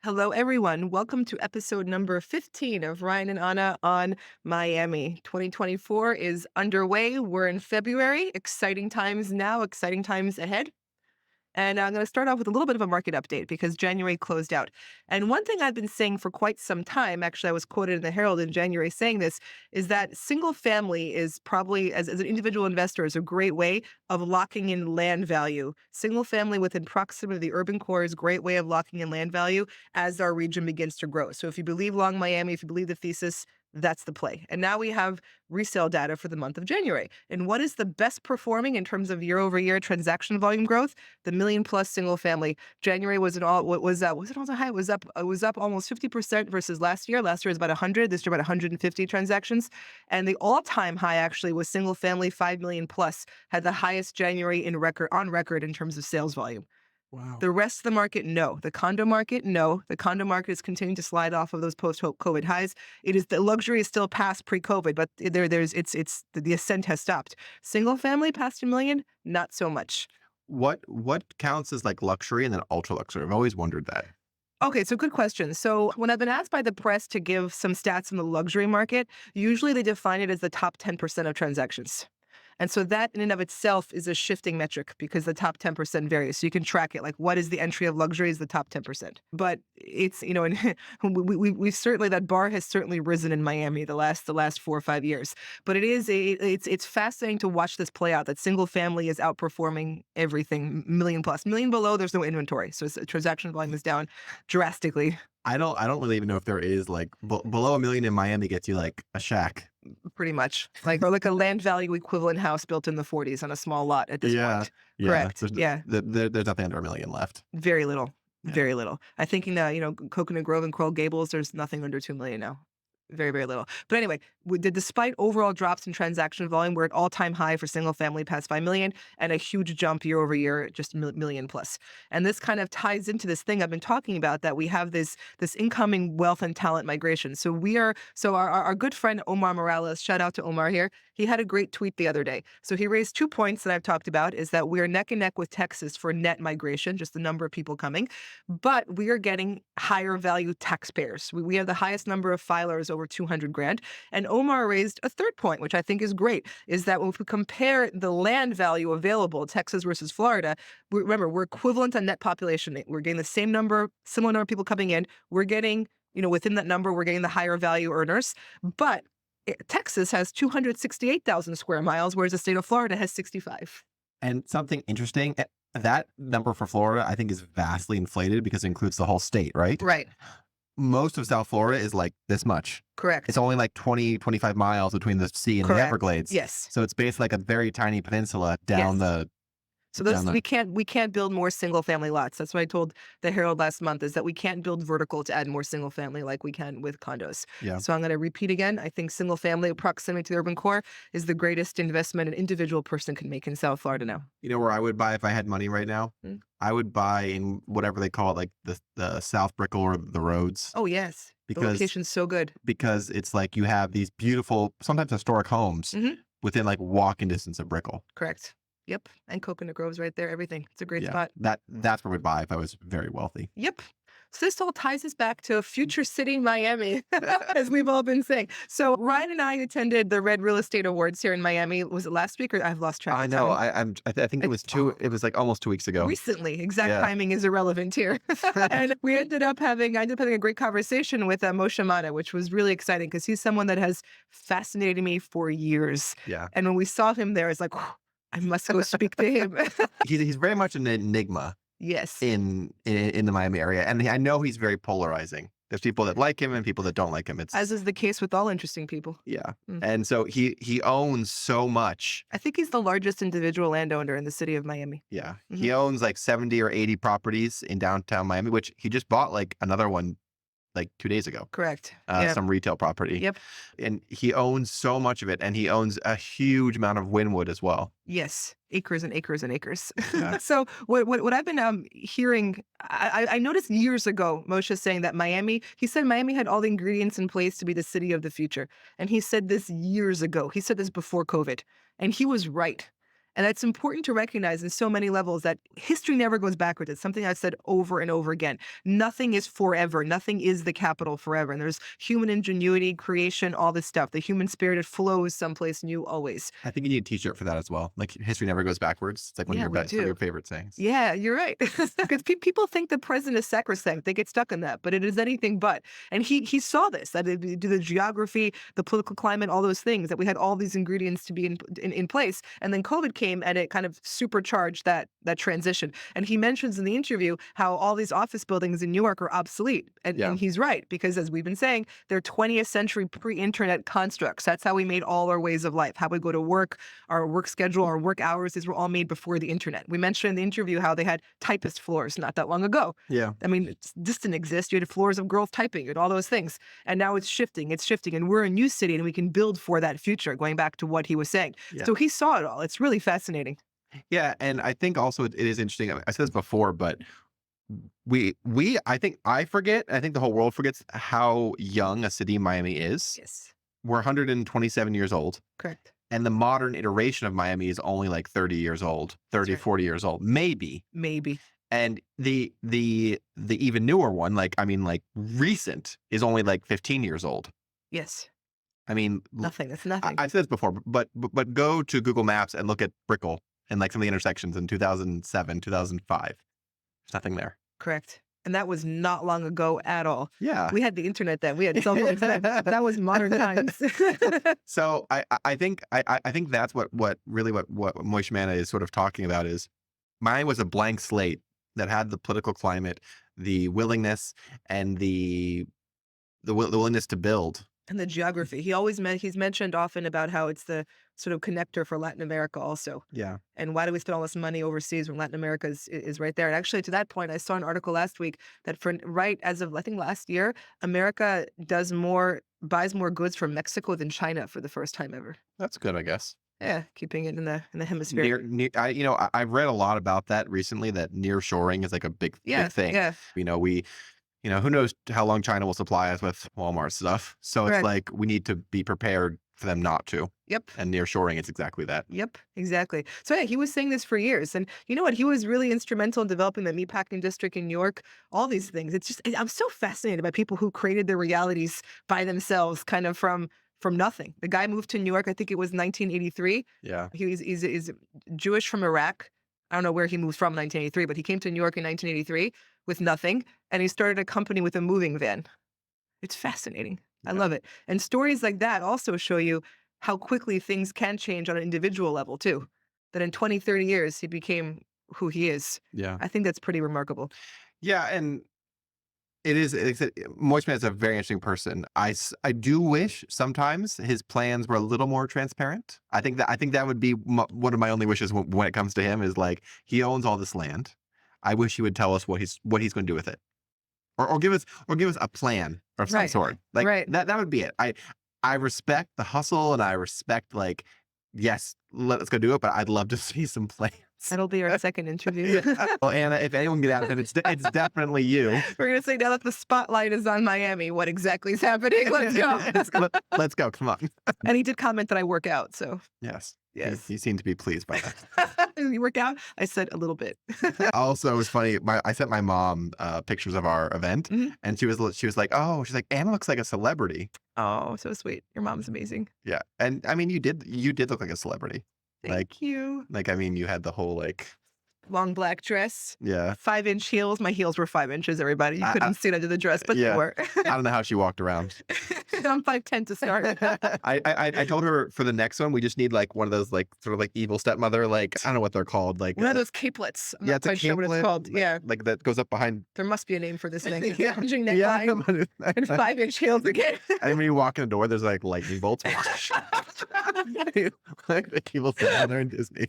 Hello, everyone. Welcome to episode number 15 of Ryan and Anna on Miami. 2024 is underway. We're in February. Exciting times now, exciting times ahead. And I'm going to start off with a little bit of a market update because January closed out. And one thing I've been saying for quite some time, actually, I was quoted in the Herald in January saying this, is that single family is probably, as an individual investor, is a great way of locking in land value. Single family within proximity of the urban core is a great way of locking in land value as our region begins to grow. So if you believe long Miami, if you believe the thesis, that's the play. And now we have resale data for the month of January. And what is the best performing in terms of year over year transaction volume growth? The million plus single family. January was an all what was that? Was it also high? It was up almost 50% versus last year. Last year was about 100. This year about 150 transactions. And the all-time high actually was single family 5 million plus, had the highest January on record in terms of sales volume. Wow. The rest of the market, no. The condo market, no. The condo market is continuing to slide off of those post-COVID highs. It is the luxury is still past pre-COVID, but the ascent has stopped. Single family past a million, not so much. What counts as like luxury and then ultra luxury? I've always wondered that. Okay, so good question. So when I've been asked by the press to give some stats on the luxury market, usually they define it as the top 10% of transactions. And so that in and of itself is a shifting metric because the top 10% varies. So you can track it. Like what is the entry of luxury is the top 10%. But it's, and we certainly, that bar has certainly risen in Miami the last 4 or 5 years. But it's fascinating to watch this play out, that single family is outperforming everything million plus. Million below, there's no inventory. So transaction volume is down drastically. I don't really even know if there is like below a million in Miami gets you like a shack. Pretty much or like a land value equivalent house built in the 40s on a small lot at this point. Yeah. Correct. There's, Yeah. there's nothing under a million left. Very little. Yeah. Very little. I think in Coconut Grove and Coral Gables, there's nothing under 2 million now. Very, very little. But anyway, despite overall drops in transaction volume, we're at all-time high for single family past 5 million and a huge jump year over year, just million plus. And this kind of ties into this thing I've been talking about, that we have this incoming wealth and talent migration. So our good friend Omar Morales, shout out to Omar here, he had a great tweet the other day. So he raised 2 points that I've talked about, is that we are neck and neck with Texas for net migration, just the number of people coming, but we are getting higher value taxpayers. We have the highest number of filers, over 200 grand. And Omar raised a third point, which I think is great, is that if we compare the land value available, Texas versus Florida, remember, we're equivalent on net population. We're getting the same number, similar number of people coming in. We're getting, within that number, we're getting the higher value earners. But Texas has 268,000 square miles, whereas the state of Florida has 65. And something interesting, that number for Florida, I think is vastly inflated because it includes the whole state, right? Right. Most of South Florida is like this much. Correct. It's only like 20, 25 miles between the sea and the Correct. Everglades. Yes. So it's basically like a very tiny peninsula down Yes. So we can't build more single family lots. That's what I told the Herald last month, is that we can't build vertical to add more single family like we can with condos. Yeah. So I'm going to repeat again. I think single family proximity to the urban core is the greatest investment an individual person can make in South Florida now. You know where I would buy if I had money right now? I would buy in whatever they call it, like the South Brickell or the Roads. Oh, yes. The location's so good. Because it's like you have these beautiful, sometimes historic homes within like walking distance of Brickell. Correct. Yep. And Coconut Grove's right there. Everything. It's a great Yeah, spot. that's where we'd buy if I was very wealthy. Yep. So this all ties us back to Future City Miami, as we've all been saying. So Ryan and I attended the Red Real Estate Awards here in Miami. Was it last week, or I've lost track? I of know. time. I think it was it was like almost 2 weeks ago. Recently. Exact timing is irrelevant here. And I ended up having a great conversation with Moishe Mana, which was really exciting because he's someone that has fascinated me for years. Yeah. And when we saw him there, it's like, I must go speak to him. He's very much an enigma. Yes. In the Miami area. And I know he's very polarizing. There's people that like him and people that don't like him. As is the case with all interesting people. Yeah. And so he owns so much. I think he's the largest individual landowner in the city of Miami. Yeah. He owns like 70 or 80 properties in downtown Miami, which he just bought like another one like 2 days ago. Correct. Some retail property. Yep. And he owns so much of it, and he owns a huge amount of Wynwood as well. Yes. Acres and acres and acres. Yeah. So what I've been hearing, I noticed years ago, Moshe saying that he said Miami had all the ingredients in place to be the city of the future. And he said this years ago. He said this before COVID. And he was right. And it's important to recognize in so many levels that history never goes backwards. It's something I've said over and over again. Nothing is forever. Nothing is the capital forever. And there's human ingenuity, creation, all this stuff. The human spirit, it flows someplace new always. I think you need a t-shirt for that as well. Like history never goes backwards. It's like one of Yeah, your we best, one of your do. favorite sayings. Yeah, you're right. Because people think the present is sacrosanct. They get stuck in that, but it is anything but. And he saw this, that the geography, the political climate, all those things, that we had all these ingredients to be in place. And then COVID came and it kind of supercharged that transition. And he mentions in the interview how all these office buildings in New York are obsolete. Yeah. And he's right, because as we've been saying, they're 20th century pre-internet constructs. That's how we made all our ways of life, how we go to work, our work schedule, our work hours. These were all made before the internet. We mentioned in the interview how they had typist floors not that long ago. Yeah. I mean, this didn't exist. You had floors of girls typing, you had all those things. And now it's shifting, and we're a new city and we can build for that future, going back to what he was saying. Yeah. So he saw it all. It's really fascinating. Yeah. And I think also it is interesting. I said this before, but I think I forget, I think the whole world forgets how young a city Miami is. Yes. We're 127 years old. Correct. And the modern iteration of Miami is only like 30 years old, 30, right. 40 years old, maybe. Maybe. And the even newer one, like recent, is only like 15 years old. Yes. I mean, Nothing. That's nothing. I've said this before, but go to Google Maps and look at Brickell and like some of the intersections in 2007, 2005. There's nothing there. Correct. And that was not long ago at all. Yeah. We had the internet then. We had cell phones then. That was modern times. So I think that's what Moishe Mana is sort of talking about is mine was a blank slate that had the political climate, the willingness, and the willingness to build. And the geography. He's mentioned often about how it's the sort of connector for Latin America also. Yeah. And why do we spend all this money overseas when Latin America is right there? And actually, to that point, I saw an article last week that as of I think last year, America buys more goods from Mexico than China for the first time ever. That's good, I guess. Yeah, keeping it in the hemisphere. I've read a lot about that recently, that nearshoring is like a big thing. Yeah. Who knows how long China will supply us with Walmart stuff. So Correct. It's like we need to be prepared for them not to. Yep. And nearshoring, it's exactly that. Yep, exactly. So yeah, he was saying this for years. And you know what? He was really instrumental in developing the meatpacking district in New York, all these things. I'm so fascinated by people who created their realities by themselves, kind of from nothing. The guy moved to New York, I think it was 1983. Yeah. He's Jewish from Iraq. I don't know where he moved from in 1983, but he came to New York in 1983 with nothing, and he started a company with a moving van. It's fascinating. I love it. And stories like that also show you how quickly things can change on an individual level too. That in 20, 30 years, he became who he is. Yeah. I think that's pretty remarkable. Yeah, and Moishe Mana is a very interesting person. I do wish sometimes his plans were a little more transparent. I think that would be one of my only wishes when it comes to him, is like, he owns all this land. I wish he would tell us what he's going to do with it, or give us a plan of some sort. Like that would be it. I respect the hustle, and I respect, like, yes, let's go do it, but I'd love to see some plans. That'll be our second interview. Well, Anna, if anyone can get out of it, it's definitely you. We're going to say, now that the spotlight is on Miami, what exactly is happening? Let's go. Let's go. Come on. And he did comment that I work out, so. Yes. Yes. He seemed to be pleased by that. You work out? I said a little bit. Also, it was funny. I sent my mom pictures of our event, and she was like, "Oh, she's like, Anna looks like a celebrity." Oh, so sweet. Your mom's amazing. Yeah, and I mean, you did look like a celebrity. Thank you. Like, I mean, you had the whole, like, long black dress. Yeah. 5-inch heels. My heels were 5 inches, everybody. You couldn't see it under the dress, but they were. I don't know how she walked around. I'm 5'10" to start. I told her for the next one, we just need like one of those, like, sort of like evil stepmother, like, I don't know what they're called. Like, one of those capelets. I'm yeah, not it's a quite sure what it's called. Yeah. Like that goes up behind. There must be a name for this thing. Yeah. Hinging neckline and 5-inch heels again. And when you walk in the door, there's like lightning bolts. Like the evil stepmother in Disney.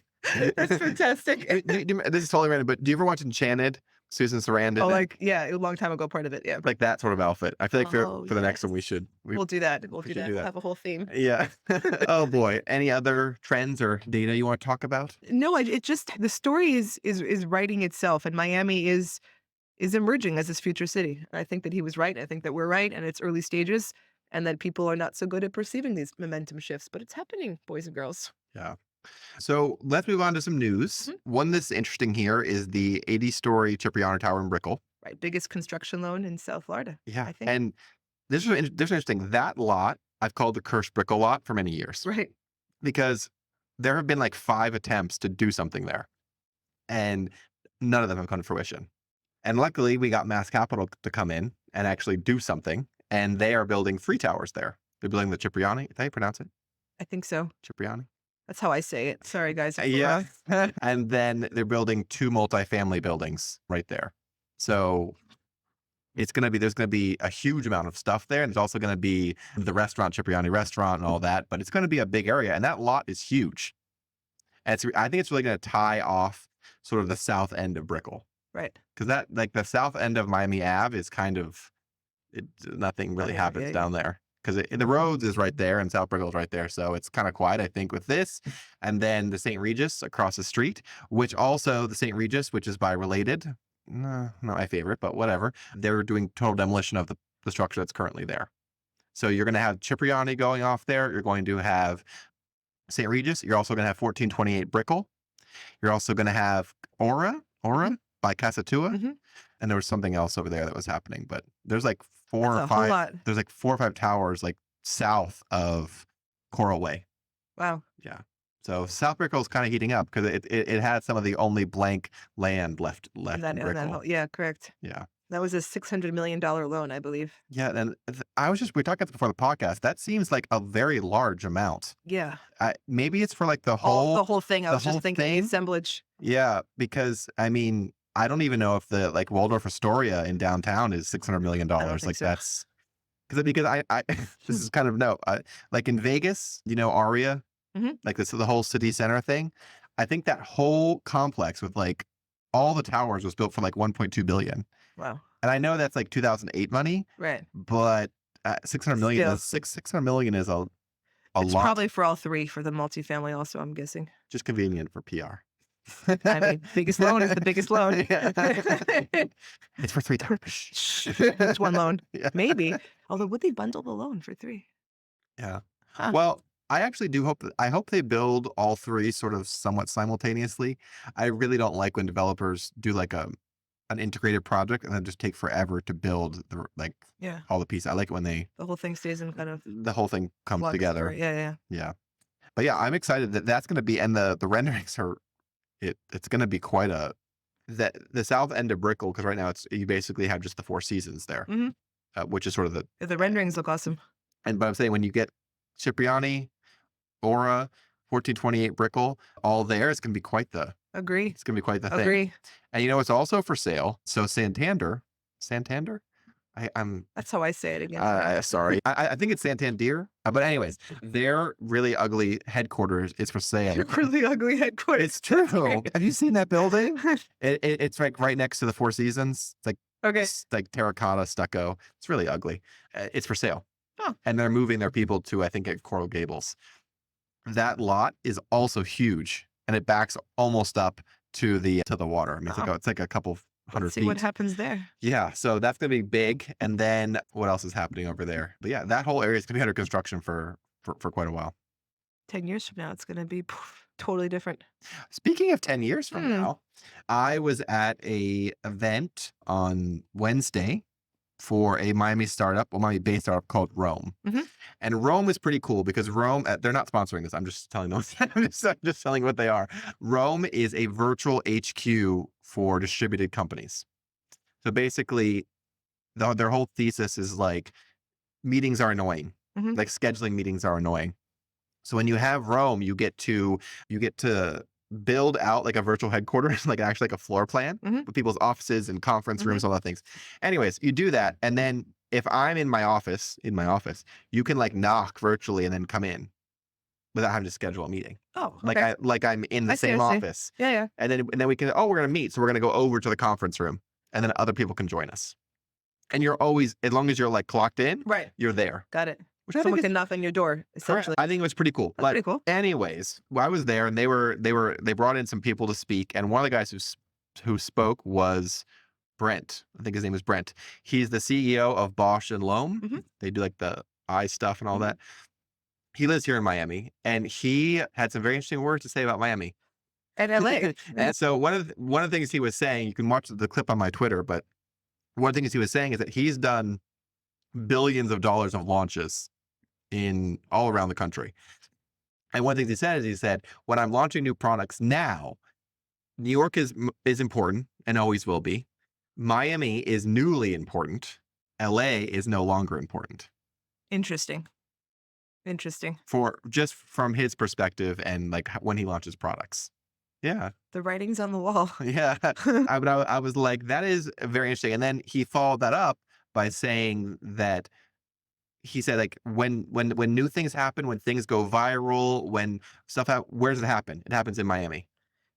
That's fantastic. This is totally random, but do you ever watch Enchanted? Susan Sarandon. Oh, like, yeah, a long time ago, part of it. Yeah. Like that sort of outfit. I feel like for the next one, we'll do that. We'll do that. We'll have a whole theme. Yeah. Oh boy. Any other trends or data you want to talk about? No, it just, the story is writing itself, and Miami is emerging as this future city. And I think that he was right. I think that we're right, and it's early stages, and that people are not so good at perceiving these momentum shifts, but it's happening, boys and girls. Yeah. So let's move on to some news. Mhm. One that's interesting here is the 80-story Cipriani Tower in Brickell. Right. Biggest construction loan in South Florida, Yeah. I think. And this is interesting. That lot I've called the cursed Brickell lot for many years Right. because there have been like 5 attempts to do something there, and none of them have come to fruition. And luckily, we got Mass Capital to come in and actually do something, and they are building 3 towers there. They're building the Cipriani. Is that how you pronounce it? I think so. Cipriani? That's how I say it. Sorry, guys, if we're Yeah. wrong. And then they're building 2 multifamily buildings right there. So there's gonna be a huge amount of stuff there, and there's also gonna be the restaurant, Cipriani restaurant and all that, but it's gonna be a big area, and that lot is huge. And I think it's really gonna tie off sort of the south end of Brickell, Right. because that like, the south end of Miami Ave is kind of nothing Oh, really yeah, happens yeah, down there. Because the roads is right there, and South Brickell is right there, so it's kinda quiet, I think, with this. And then the St. Regis across the street, which also the St. Regis, which is by Related, no, not my favorite, but whatever. They're doing total demolition of the structure that's currently there. So you're gonna have Cipriani going off there, you're going to have St. Regis, you're also gonna have 1428 Brickell, you're also gonna have Aura Mhm. by Casatua, Mhm. and there was something else over there that was happening, but there's like 4 That's or a whole 5 lot. there's like 4 or 5 towers, like, south of Coral Way. Wow. Yeah. So South Brickell is kinda heating up because it had some of the only blank land left And in that Brickell. whole yeah, correct. Yeah. That was a $600 million loan, I believe. Yeah, and we were talking about this before the podcast, that seems like a very large amount. Yeah. Maybe it's for, like, All the whole thing, I the was just whole thinking the thing? assemblage. Yeah, because, I mean, I don't even know if the, like, Waldorf Astoria in downtown is I don't $600 million, think like, so. that's because I this is kind of no, like, in Vegas, Aria, Mhm. like, this the whole city center thing, I think that whole complex with, like, all the towers was built for, like, 1.2 billion. Wow. And I know that's, like, 2008 money, Right. but, 600 million Still, is 600 million is a it's lot. probably for all 3 for the multifamily also, I'm guessing. Just convenient for PR. I mean, biggest loan is the biggest loan. Yeah. It's for 3 towers. Shh. It's one loan. Yeah. Maybe. Although would they bundle the loan for 3? Yeah. Huh. Well, I actually do I hope they build all 3 sort of somewhat simultaneously. I really don't like when developers do, like, an integrated project and then just take forever to build Yeah. all the pieces. I like it when The whole thing stays in kind of the whole thing comes flux or together. yeah, yeah. Yeah. But, yeah, I'm excited that that's gonna be, and the renderings are it's gonna be quite a the south end of Brickell, because right now you basically have just the Four Seasons there, Mhm. which is sort of Yeah, the renderings look awesome. but I'm saying when you get Cipriani, Aura, 1428 Brickell, all there, Agree. it's gonna be quite the thing. Agree. And it's also for sale. So Santander? I'm That's how I say it again. sorry. I think it's Santander. But anyways, their really ugly headquarters is for sale. Your really ugly headquarters. It's true. Have you seen that building? It's like right next to the Four Seasons. Okay. It's like terracotta stucco. It's really ugly. It's for sale. Huh. And they're moving their people to, I think, at Coral Gables. That lot is also huge, and it backs almost up to the water. I mean, Wow. it's like a couple hundred Let's see feet. what happens there. Yeah, so that's gonna be big. And then what else is happening over there? But yeah, that whole area is gonna be under construction for quite a while. 10 years from now, it's gonna be totally different. Speaking of 10 years from Hmm. now, I was at a event on Wednesday for a Miami-based startup called Rome. Mhm. And Rome is pretty cool because Rome, they're not sponsoring this. I'm just telling them. I'm just telling what they are. Rome is a virtual HQ for distributed companies. So basically, their whole thesis is like meetings are annoying. Mhm. Like scheduling meetings are annoying. So when you have Rome, you get to build out like a virtual headquarters, like actually like a floor plan Mhm. with people's offices and conference rooms, all that things. Anyways, you do that, and then if I'm in my office, you can like knock virtually and then come in without having to schedule a meeting. Oh, Like okay. I'm in the I see, same I see. office, Yeah, yeah. and then we can we're gonna meet, so we're gonna go over to the conference room, and then other people can join us. And you're always, as long as you're like clocked in, Right. you're there. Got it. Which I Someone think is can knock on your door, correct. essentially. I think it was pretty cool. That's pretty cool. Anyways, I was there, and they brought in some people to speak, and one of the guys who spoke was Brent. I think his name is Brent. He's the CEO of Bosch and Loam. Mhm. They do like the eye stuff and all Mhm. that. he lives here in Miami, and he had some very interesting words to say about Miami. And LA. And so one of the things he was saying, you can watch the clip on my Twitter, but one of the things he was saying is that he's done billions of dollars of launches in all around the country. And one of the things he said is he said, when I'm launching new products now, New York is important and always will be. Miami is newly important. LA is no longer important Interesting. Interesting. for just from his perspective and like when he launches products. Yeah. The writing's on the wall. Yeah. I was like, that is very interesting. And then he followed that up by saying that he said, like, when new things happen, when things go viral, when where does it happen? It happens in Miami.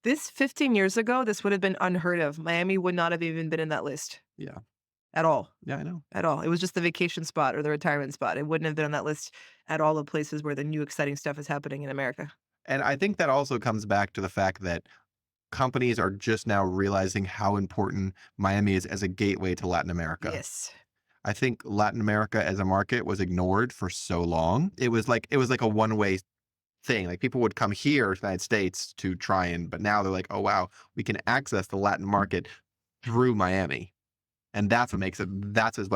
This 15 years ago, this would have been unheard of. Miami would not have even been in that list Yeah. at all. Yeah, I know. At all. It was just the vacation spot or the retirement spot. It wouldn't have been on that list at all of places where the new exciting stuff is happening in America. And I think that also comes back to the fact that companies are just now realizing how important Miami is as a gateway to Latin America. Yes. I think Latin America as a market was ignored for so long. It was like a one-way thing. Like people would come here to the United States to try but now they're like, oh wow, we can access the Latin market through Miami. And that's what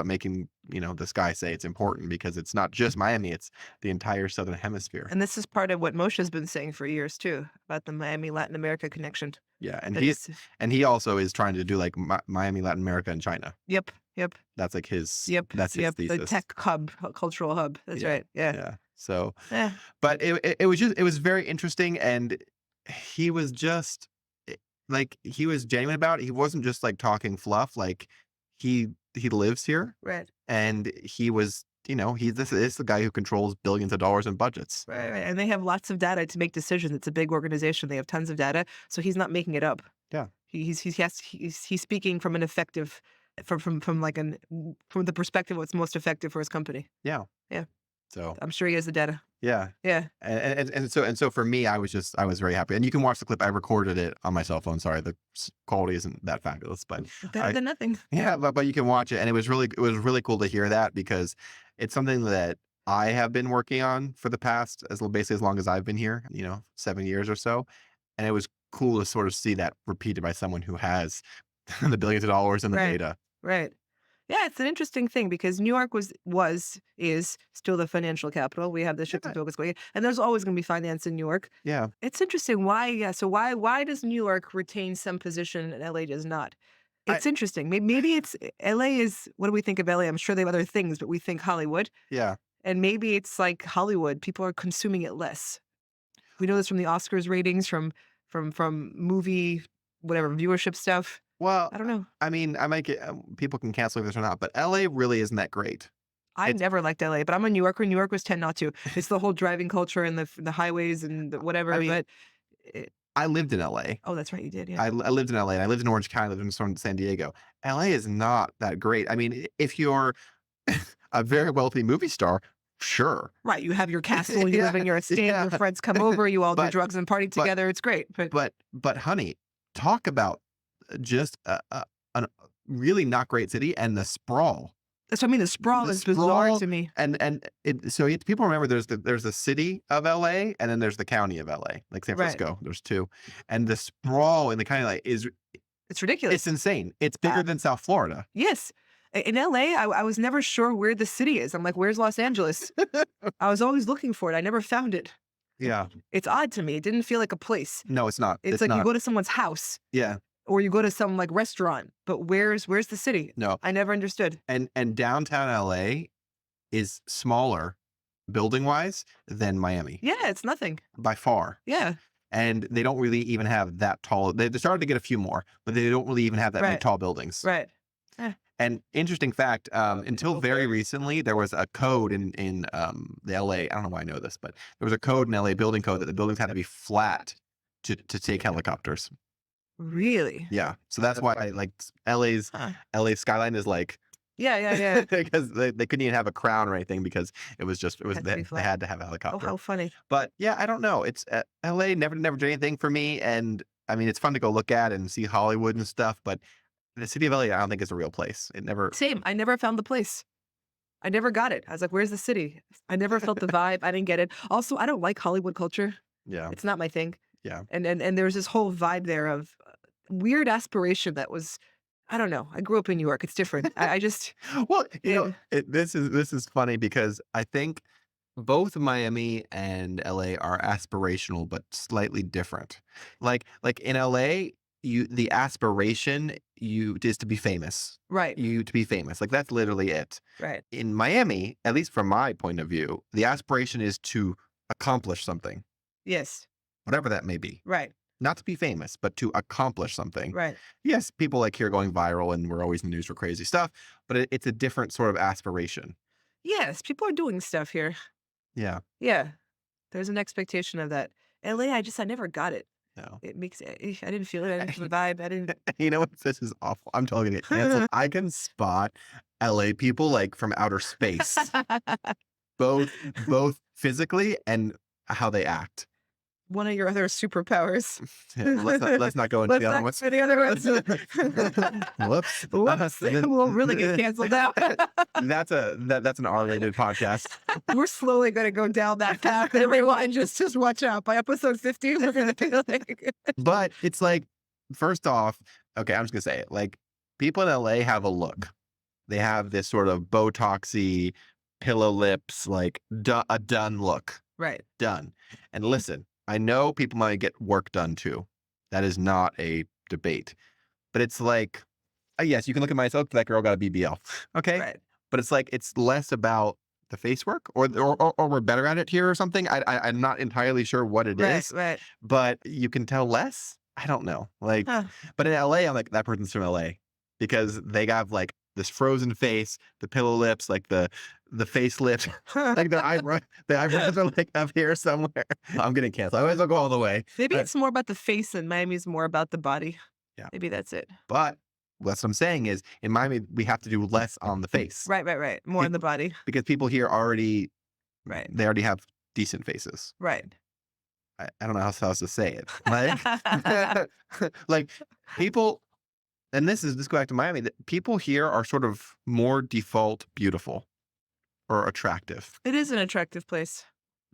making, this guy say it's important, because it's not just Miami, it's the entire Southern Hemisphere. And this is part of what Moshe's been saying for years too, about the Miami Latin America connection. Yeah. And he also is trying to do like Miami, Latin America, and China. Yep. That's like his, Yep. that's his thesis. The tech hub, cultural hub. That's right. Yeah. Yeah. So, Yeah. but it was very interesting. And he was just like, he was genuine about it. He wasn't just like talking fluff. Like he lives here. Right. And he was, this is the guy who controls billions of dollars in budgets. Right. And they have lots of data to make decisions. It's a big organization. They have tons of data. So he's not making it up. Yeah. He's speaking from an effective, from the perspective of what's most effective for his company. Yeah. Yeah. So I'm sure he has the data. yeah. Yeah. And so for me, I was very happy. And you can watch the clip. I recorded it on my cell phone. Sorry, the quality isn't that fabulous, but Better than nothing. yeah, but you can watch it, and it was really cool to hear that, because it's something that I have been working on for the past basically as long as I've been here, 7 years or so. And it was cool to sort of see that repeated by someone who has the billions of dollars in the data. Right. Yeah, it's an interesting thing because New York is still the financial capital. We have the shift and focus going, and there's always going to be finance in New York. Yeah. It's interesting why. Yeah. So why does New York retain some position and LA does not? It's interesting. Maybe it's LA is. What do we think of LA? I'm sure they have other things, but we think Hollywood. Yeah. And maybe it's like Hollywood. People are consuming it less. We know this from the Oscars ratings, from movie whatever viewership stuff. Well, I don't know. I mean, I might get people can cancel this or not, but LA really isn't that great. I never liked LA, but I'm a New Yorker. New Yorkers tend not to. It's the whole driving culture and the highways and whatever. I mean, but I lived in LA. Oh, that's right, you did. Yeah. I lived in LA. And I lived in Orange County. I lived in San Diego. LA is not that great. I mean, if you're a very wealthy movie star, sure. Right. You have your castle. You live in your estate. Your friends come over. You all do drugs and party together. It's great. But honey, talk about just a really not great city, and the sprawl. That's what I mean. The sprawl is bizarre to me. So people remember there's the city of LA, and then there's the county of LA, like San Francisco. Right. There's two, and the sprawl in the county it's ridiculous. It's insane. It's bigger than South Florida. Yes. In LA, I was never sure where the city is. I'm like, where's Los Angeles? I was always looking for it. I never found it. Yeah. It's odd to me. It didn't feel like a place. No, it's not. It's like not. You go to someone's house. Yeah. Or you go to some like restaurant, but where's the city? No. I never understood. And downtown LA is smaller building wise than Miami. Yeah, it's nothing. By far. Yeah. And they don't really even have that tall. They started to get a few more, but they don't really even have that many tall buildings. Right. And interesting fact, until very recently, there was a code in the LA. I don't know why I know this, but there was a code in LA, building code, that the buildings had to be flat to take helicopters. Really? Yeah. So that's why LA's skyline is like. Yeah. Because they couldn't even have a crown or anything, because they had to have a helicopter. Oh, how funny. But yeah, I don't know. It's LA never did anything for me, and I mean it's fun to go look at and see Hollywood and stuff, but the city of LA I don't think is a real place. It never. Same. I never found the place. I never got it. I was like, "Where's the city?" I never felt the vibe. I didn't get it. Also, I don't like Hollywood culture. Yeah. It's not my thing. Yeah. And there's this whole vibe there of weird aspiration that was, I don't know. I grew up in New York. It's different. I just, Well, eh, this is funny because I think both Miami and LA are aspirational, but slightly different. Like in LA, the aspiration is to be famous. right, You to be famous. Like that's literally it. right. In Miami, at least from my point of view, the aspiration is to accomplish something, Yes, whatever that may be. right, Not to be famous, but to accomplish something. right. Yes, people like here going viral and we're always in the news for crazy stuff, but it's a different sort of aspiration. Yes, people are doing stuff here. Yeah. Yeah, there's an expectation of that. LA, I never got it. No. It makes, I didn't feel it. I didn't feel the vibe. I didn't. You know what? This is awful. I'm totally gonna get canceled. I can spot LA people like from outer space, both both physically and how they act. One of your other superpowers. Yeah, let's not go into Let's the other not ones. say the other ones. Whoops. Whoops. We'll really get canceled now. That's an R-rated podcast. We're slowly going to go down that path. Everyone, just watch out. By episode 50, we're going to be like, But it's like, first off, okay, I'm just gonna say it. Like, people in LA have a look. They have this sort of Botoxy, pillow lips, like a done look. right, Done. And listen, I know people might get work done too. That is not a debate. But it's like, yes, you can look at myself. That girl got a BBL. Okay. right, But it's like, it's less about the face work or we're better at it here or something. I'm not entirely sure what it right, is, right. but you can tell less. I don't know. Like, Huh. but in LA, I'm like, that person's from LA because they got like this frozen face, the pillow lips, like the facelift, like the eyebrows are like up here somewhere. I'm getting canceled. I might as well go all the way. Maybe But, it's more about the face and Miami's more about the body. yeah. Maybe that's it. But that's what I'm saying is in Miami, we have to do less on the face. Right, right, right. More in the body. Because people here Right, they already have decent faces. right. I don't know how else to say it. Like, like people, and this go back to Miami, that people here are sort of more default beautiful or attractive. It is an attractive place.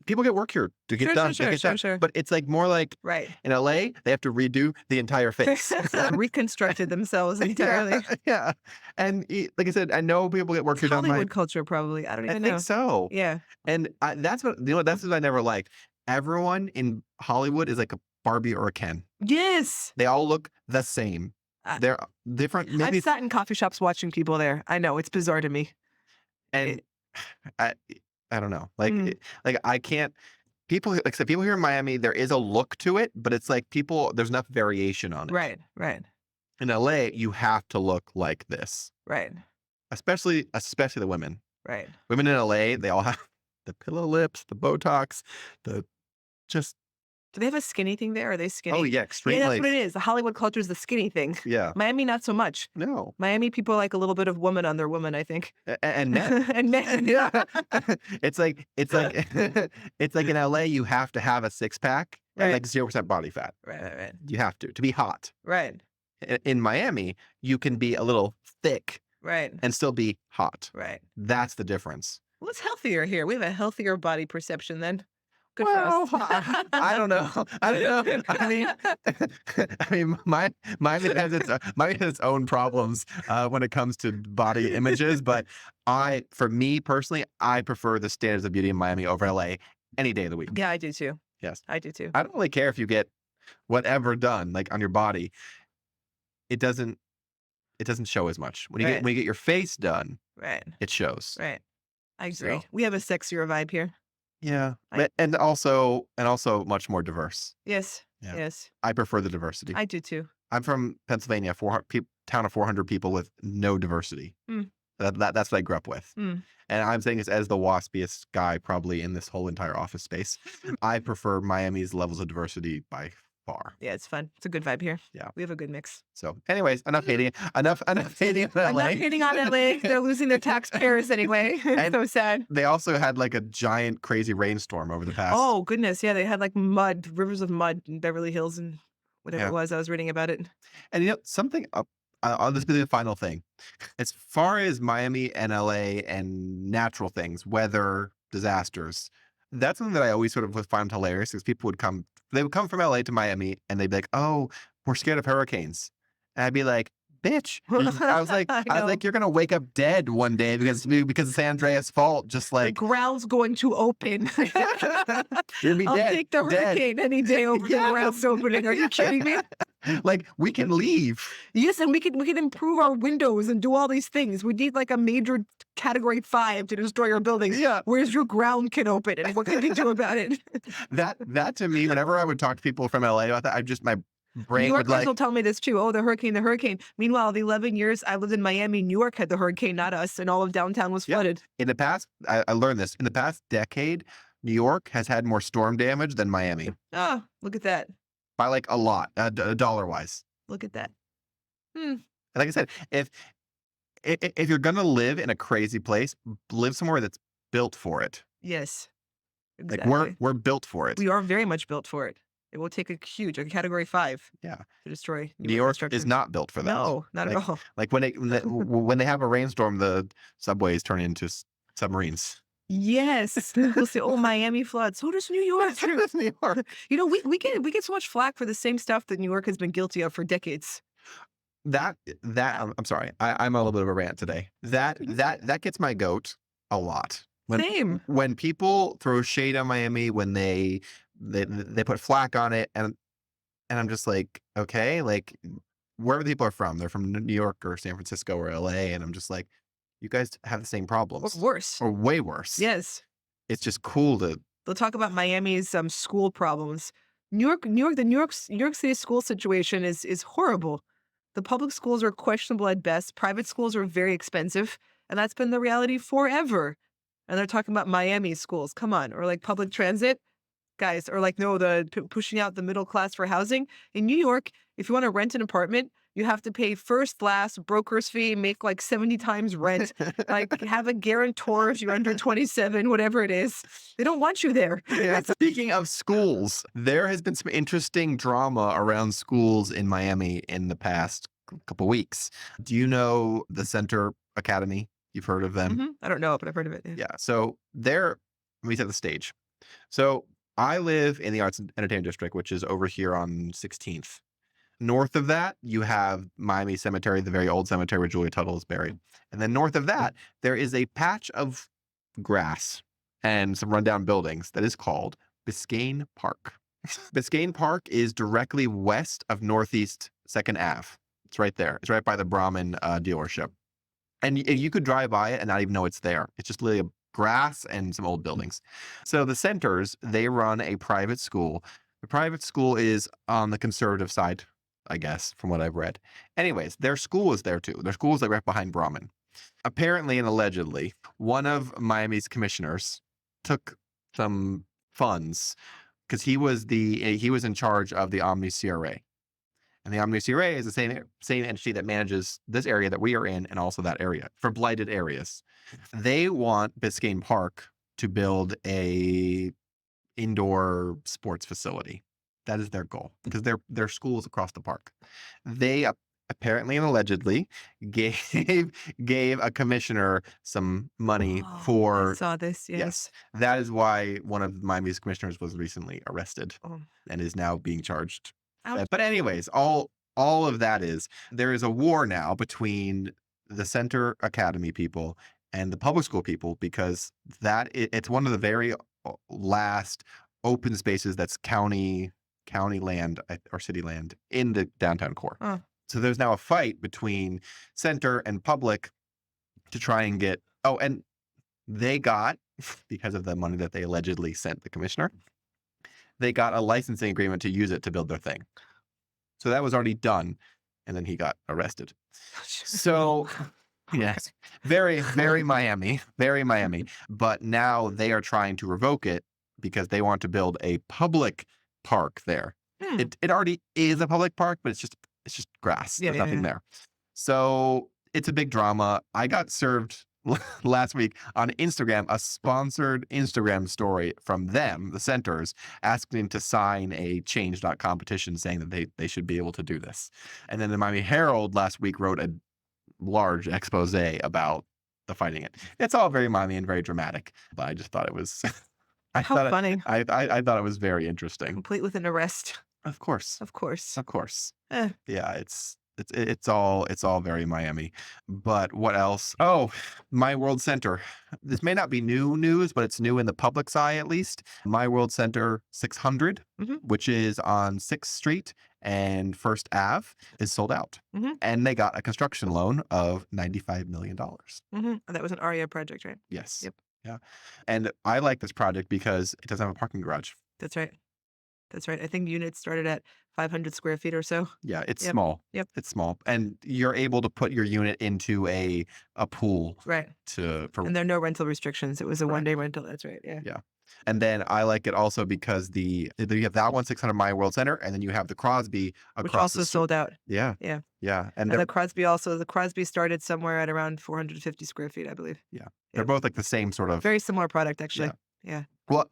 People get work here to get Sure, done. sure, to get sure, done. sure. But it's like more like Right. in LA, they have to redo the entire face. Reconstructed themselves entirely. Yeah. And like I said, I know people get work here done. Hollywood culture, probably. I don't I even think know. so. Yeah. And that's what I never liked. Everyone in Hollywood is like a Barbie or a Ken. Yes. They all look the same. I- They're different. Maybe, I've sat in coffee shops watching people there. I know. It's bizarre to me. and I, I don't know. Like, Mm. like I can't. People like I said, people here in Miami, there is a look to it, but it's like there's enough variation on it. Right, right, In LA, you have to look like this, right, especially the women. right. Women in LA, they all have the pillow lips, the Botox, the just Do they have a skinny thing there? Are they skinny? oh yeah, Yeah, extremely. that's what it is. The Hollywood culture is the skinny thing. Yeah, Miami, not so much. no, Miami people like a little bit of woman on their woman, I think. and men. And men. Yeah, it's like it's like in LA, you have to have a 6-pack and Right. like 0% body fat. Right, right, right. You have to be hot. Right, In Miami, you can be a little thick right, and still be hot. right. That's the difference. Well, it's healthier here. We have a healthier body perception then. Good Well, for us. I don't know. I don't know. I mean, Miami has its own problems when it comes to body images. But for me personally, I prefer the standards of beauty in Miami over LA any day of the week. Yeah, I do too. Yes, I do too. I don't really care if you get whatever done like on your body. It doesn't show as much when Right. you get your face done. Right, It shows. right. I agree. So- We have a sexier vibe here. Yeah, I- and also much more diverse. Yes, Yeah. yes. I prefer the diversity. I do too. I'm from Pennsylvania, town of 400 people with no diversity. Mm. That's what I grew up with. Mm. And I'm saying this as the waspiest guy probably in this whole entire office space. I prefer Miami's levels of diversity by far. Yeah, it's fun. It's a good vibe here. Yeah. We have a good mix. So, anyways, enough hating. Enough hating on I'm LA. not hating on LA. They're losing their taxpayers anyway. It's And- so sad. They also had like a giant, crazy rainstorm over the past. Oh, goodness. Yeah, they had like rivers of mud in Beverly Hills and whatever Yeah. it was. I was reading about it. And something this be the final thing. As far as Miami and LA and natural things, weather, disasters, that's something that I always sort of would find hilarious because they would come from LA to Miami and they'd be like, oh, we're scared of hurricanes. And I'd be like, bitch. I I was know. like, you're gonna wake up dead one day because of San Andreas fault. Just The like ground's going to open. you'll be I'll dead. take the Dead. hurricane any day over the ground's opening. Are you kidding me? Like we can leave. Yes, and we can improve our windows and do all these things. We need like a major category 5 to destroy our buildings. Yeah. Where's your ground can open and what can you do about it? That to me, whenever I would talk to people from LA about that, my New brain would Yorkers like, will tell me this too. Oh, the hurricane, the hurricane. Meanwhile, the 11 years I lived in Miami, New York had the hurricane, not us, and all of downtown was yeah. flooded. In the past, I learned this. In the past decade, New York has had more storm damage than Miami Oh, look at that. by like a lot, dollar wise. Look at that. Hmm. Like I said, if you're gonna live in a crazy place, live somewhere that's built for it. Yes, Like exactly. we're built for it. We are very much built for it. It will take a category 5 Yeah. to destroy New York infrastructure. is not built for that. No, not at Like all. like when they have a rainstorm, the subways turn into submarines. Yes. We'll say, oh, Miami floods. So does New York. That's New York. You know, we get so much flack for the same stuff that New York has been guilty of for decades. I'm sorry. I'm a little bit of a rant today. That gets my goat a lot. Same. When people throw shade on Miami, when they put flack on it, and I'm just like, okay, like wherever the people are from, they're from New York or San Francisco or LA, and I'm just like, you guys have the same Or problems worse. or way worse. Yes. It's just cool to They'll talk about Miami's school problems. New York City school situation is horrible. The public schools are questionable at best. Private schools are very expensive, and that's been the reality forever. And they're talking about Miami schools. Come on, or like public transit, guys, or like no, pushing out the middle class for housing in New York. If you want to rent an apartment, you have to pay first class broker's fee, make like 70 times rent, like have a guarantor if you're under 27, whatever it is. They don't want you there. Yeah. Speaking of schools, there has been some interesting drama around schools in Miami in the past couple weeks. Do you know the Center Academy? You've heard of them? I don't know, but I've heard of it. Yeah. Yeah. So let me set the stage. So I live in the Arts and Entertainment District, which is over here on 16th. North of that, you have Miami Cemetery, the very old cemetery where Julia Tuttle is buried. And then north of that, there is a patch of grass and some rundown buildings that is called Biscayne Park. Biscayne Park is directly west of Northeast 2nd Ave. It's right there. It's right by the Brahmin dealership. And you could drive by it and not even know it's there. It's just literally grass and some old buildings. So the Centers, they run a private school. The private school is on the conservative side, I guess, from what I've read. Anyways, their school is there too. Their school is like right behind Brahmin. Apparently and allegedly, one of Miami's commissioners took some funds because he was in charge of the Omni CRA. And the Omni CRA is the same entity that manages this area that we are in and also that area for blighted areas. They want Biscayne Park to build a indoor sports facility. That is their goal because their school is across the park. They apparently and allegedly gave a commissioner some money Oh, I for saw this. Yes. That is why one of Miami's commissioners was recently arrested Oh, and is now being charged. ouch. But anyways, all of that is there is a war now between the Center Academy people and the public school people because it's one of the very last open spaces that's county land or city land in the downtown core. Oh. So there's now a fight between Center and public to try and get and they got because of the money that they allegedly sent the commissioner, they got a licensing agreement to use it to build their thing. So that was already done, and then he got arrested. So, yes, very, very Miami, very Miami. But now they are trying to revoke it because they want to build a public park there. Hmm. It already is a public park, but it's just grass. Yeah, There's yeah, nothing yeah. there. So it's a big drama. I got served last week on Instagram, a sponsored Instagram story from them, the centers, asking to sign a change.com petition saying that they should be able to do this. And then the Miami Herald last week wrote a large expose about the fighting it. It's all very Miami and very dramatic, but I just thought it was How funny. I thought it was very interesting. Complete with an arrest. Of course. Of course. Of course. Eh. Yeah, it's all very Miami. But what else? Oh, My World Center. This may not be new news, but it's new in the public's eye at least. My World Center 600, Mhm. which is on 6th Street and First Ave, is sold out. Mhm. And they got a construction loan of $95 million. That was an ARIA project, right? Yes. Yep. Yeah. And I like this project because it doesn't have a parking garage. That's right. That's right. I think units started at 500 square feet or so. Yeah, it's Yep. small. Yep. It's small. And you're able to put your unit into a pool Right. for And there are no rental restrictions. It was a Correct. one-day rental. That's right. Yeah. Yeah. And then I like it also because you have that one 600 My World Center, and then you have the Crosby Which across also the street. sold out. Yeah. Yeah. Yeah. And And the Crosby started somewhere at around 450 square feet, I believe. they're Yep. both like the same sort of. Very similar product, actually. Yeah. Well,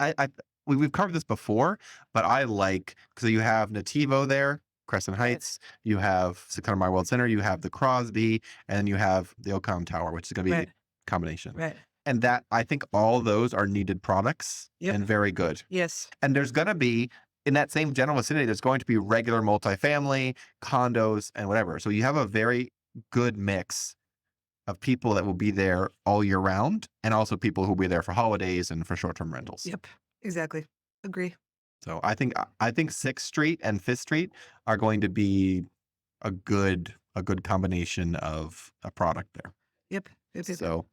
we've covered this before, but I like because you have Nativo there, Crescent Heights, you have 600 My World Center, you have the Crosby, and then you have the Ocom Tower, which is going to be Right. a combination. Right. And that I think all those are needed products Yep. and very good. Yes. And there's going to be in that same general vicinity, there's going to be regular multifamily, condos, and whatever. So you have a very good mix of people that will be there all year round, and also people who will be there for holidays and for short-term rentals. Yep. Exactly. Agree. So I think 6th Street and 5th Street are going to be a good combination of a product there. Yep. So,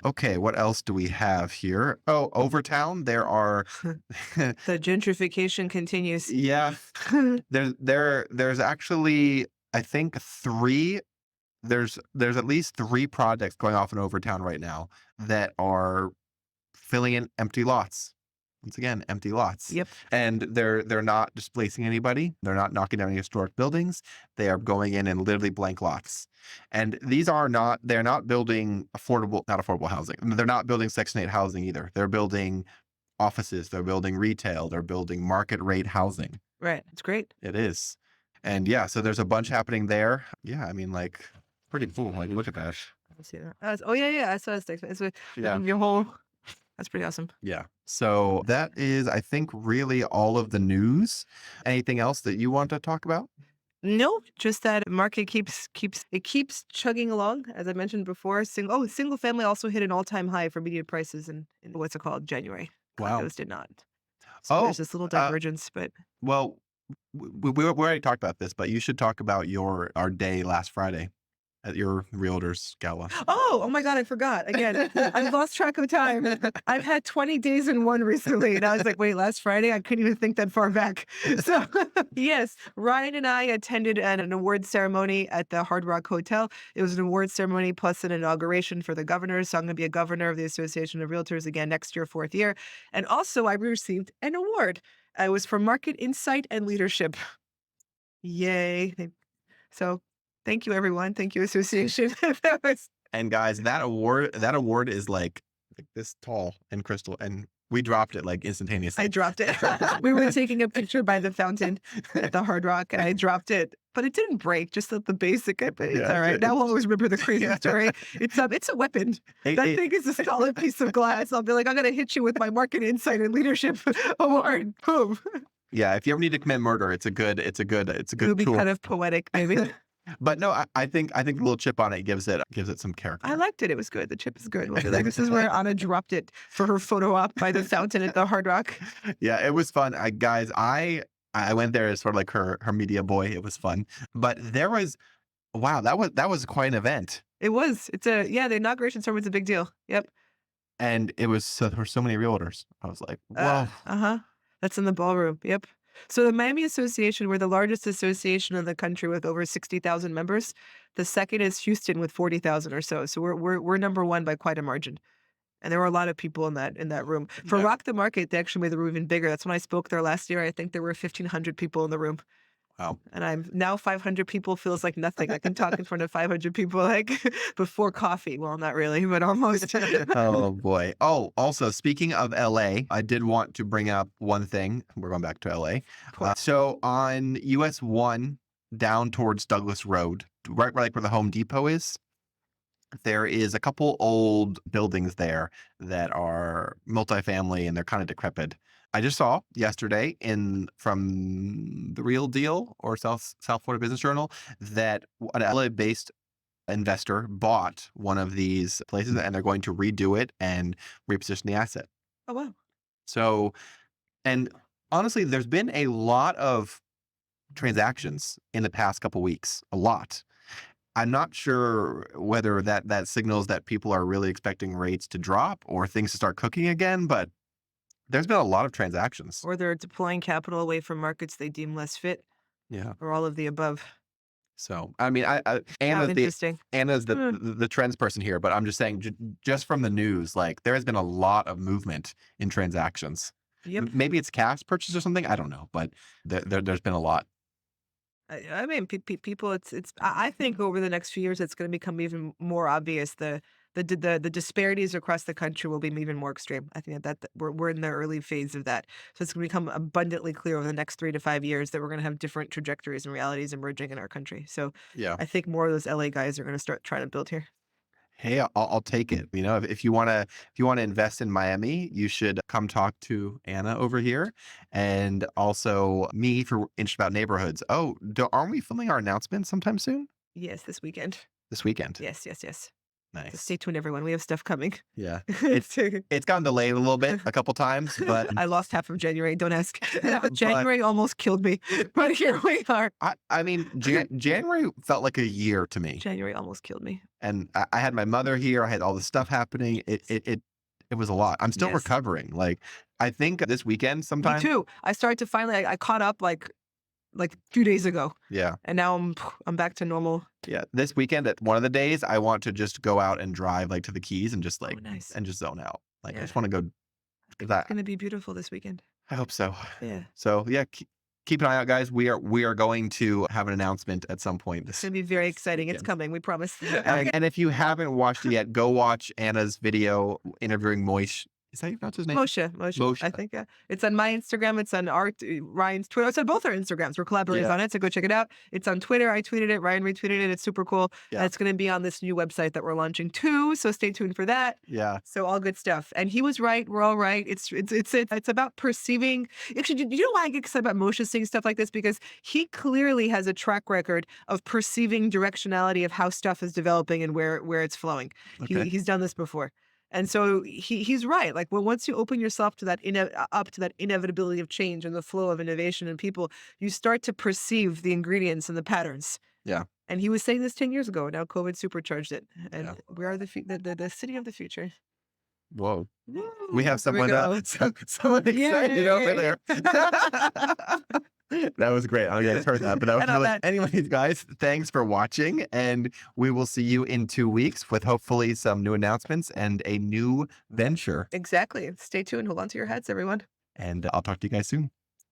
okay, what else do we have here? Oh, Overtown, there are The gentrification continues. yeah, there's actually I think there's at least 3 projects going off in Overtown right now that are filling in empty lots. Once again, empty lots. Yep. And they're not displacing anybody. They're not knocking down any historic buildings. They are going in and literally blank lots. And they're not building not affordable housing. They're not building Section 8 housing either. They're building offices. They're building retail. They're building market rate housing. Right. It's great. It is. And yeah, so there's a bunch happening there. Yeah, I mean, like, pretty cool. Like, look at that. Let's see that. Oh, yeah. I saw this text. It's Yeah. your whole. That's pretty awesome. Yeah. So that is, I think, really all of the news. Anything else that you want to talk about? No, just that market keeps chugging along. As I mentioned before, single family also hit an all-time high for median prices in what's it called, January. Wow. Condos did not. So there's this little divergence, but Well, we already talked about this, but you should talk about our day last Friday at your realtor's gala. oh my God, I forgot again. I've lost track of time. I've had 20 days in one recently, and I was like, wait, last Friday? I couldn't even think that far back. So yes, Ryan and I attended an award ceremony at the Hard Rock Hotel. It was an award ceremony plus an inauguration for the governor. So I'm going to be a governor of the Association of Realtors again next year, 4th year. And also I received an award. It was for market insight and leadership. Yay. So thank you, everyone. Thank you, association. That was And guys, that award is like this tall and crystal, and we dropped it like instantaneously. I dropped it. We were taking a picture by the fountain at the Hard Rock, and I dropped it, but it didn't break. Just the basic. But it's Yeah, all right. Now I'll always remember the crazy story. It's a weapon. That thing is a solid piece of glass. I'll be like, I'm gonna hit you with my market insight and leadership award. Boom. Yeah, if you ever need to commit murder, it's a good It would be tool. kind of poetic, maybe. But no, I think the little chip on it gives it some character. I liked it. It was good. The chip is good. We'll be like, this is where Anna dropped it for her photo op by the fountain at the Hard Rock. Yeah, it was fun. I went there as sort of like her media boy. It was fun. But that was quite an event. It was. The inauguration ceremony was a big deal. Yep. And there were so many realtors. I was like, whoa. That's in the ballroom. Yep. So the Miami Association, we're the largest association in the country with over 60,000 members. The second is Houston with 40,000 or so. So we're number one by quite a margin. And there were a lot of people in that room. For Yeah. Rock the Market, they actually made the room even bigger. That's when I spoke there last year. I think there were 1,500 people in the room. Oh. And I'm now 500 people feels like nothing. I can talk in front of 500 people like before coffee. Well, not really, but almost. Oh boy. Oh, also speaking of LA, I did want to bring up one thing. We're going back to LA. Of course. So on US 1 down towards Douglas Road, right like where the Home Depot is, there is a couple old buildings there that are multifamily and they're kind of decrepit. I just saw yesterday in from the Real Deal or South Florida Business Journal that an LA-based investor bought one of these places and they're going to redo it and reposition the asset. Oh, wow. So, and honestly, there's been a lot of transactions in the past couple weeks, a lot. I'm not sure whether that signals that people are really expecting rates to drop or things to start cooking again, but there's been a lot of transactions. Or they're deploying capital away from markets they deem less fit, Yeah. or all of the above. So, I mean, I How Anna's interesting. Anna's Hmm. the trends person here, but I'm just saying, just from the news, like there has been a lot of movement in transactions. Yep. Maybe it's cash purchase or something. I don't know, but there's been a lot. I mean, people. I think over the next few years, it's going to become even more obvious. The disparities across the country will be even more extreme. I think that we're in the early phase of that. So it's going to become abundantly clear over the next 3 to 5 years that we're going to have different trajectories and realities emerging in our country. So Yeah. I think more of those LA guys are going to start trying to build here. Hey, I'll take it. You know, if you wanna invest in Miami, you should come talk to Anna over here, and also me if you're interested about neighborhoods. Oh, aren't we filming our announcement sometime soon? Yes, this weekend. This weekend. Yes, yes, yes. So Nice. stay tuned, everyone. We have stuff coming. Yeah. It's it's gotten delayed a little bit, a couple times, but I lost half of January. Don't ask. but January almost killed me, but here we are. I mean, January felt like a year to me, January almost killed me. and I had my mother here. I had all this stuff happening. It was a lot. I'm still Yes. recovering. Like I think this weekend Me sometime. too. I started to finally. I caught up like 2 days ago, Yeah. and now I'm back to normal. Yeah, this weekend at one of the days, I want to just go out and drive like to the Keys and just Oh, like nice. and just zone out. Like I Yeah. just want to go to It's that. gonna be beautiful this weekend. I hope so. Yeah, So yeah, keep an eye out, guys. We are going to have an announcement at some point it's this gonna be very exciting. It's weekend. coming. We promise. And if you haven't watched it yet, go watch Anna's video interviewing Moish. Is that you pronounce his name? Moshe, Moshe. I think, yeah. It's on my Instagram, it's on Ryan's Twitter. It's on both our Instagrams. We're collaborators Yeah. on it, so go check it out. It's on Twitter. I tweeted it. Ryan retweeted it. It's super cool. Yeah. And it's going to be on this new website that we're launching too. So stay tuned for that. Yeah. So all good stuff. And he was right. We're all right. It's about perceiving. Actually, do you know why I get excited about Moshe seeing stuff like this? Because he clearly has a track record of perceiving directionality of how stuff is developing and where it's flowing. Okay. He's done this before. And so he's right. Like, well, once you open yourself to that up to that inevitability of change and the flow of innovation and people, you start to perceive the ingredients and the patterns. Yeah. And he was saying this 10 years ago. Now COVID supercharged it, and Yeah. we are the city of the future. Whoa. We Woo! have Here someone go. someone excited over Yay. there. That was great. I guys heard that, but that was And on really. that- Anyways, guys, thanks for watching, and we will see you in 2 weeks with hopefully some new announcements and a new venture. Exactly. Stay tuned. Hold on to your hats, everyone. And I'll talk to you guys soon.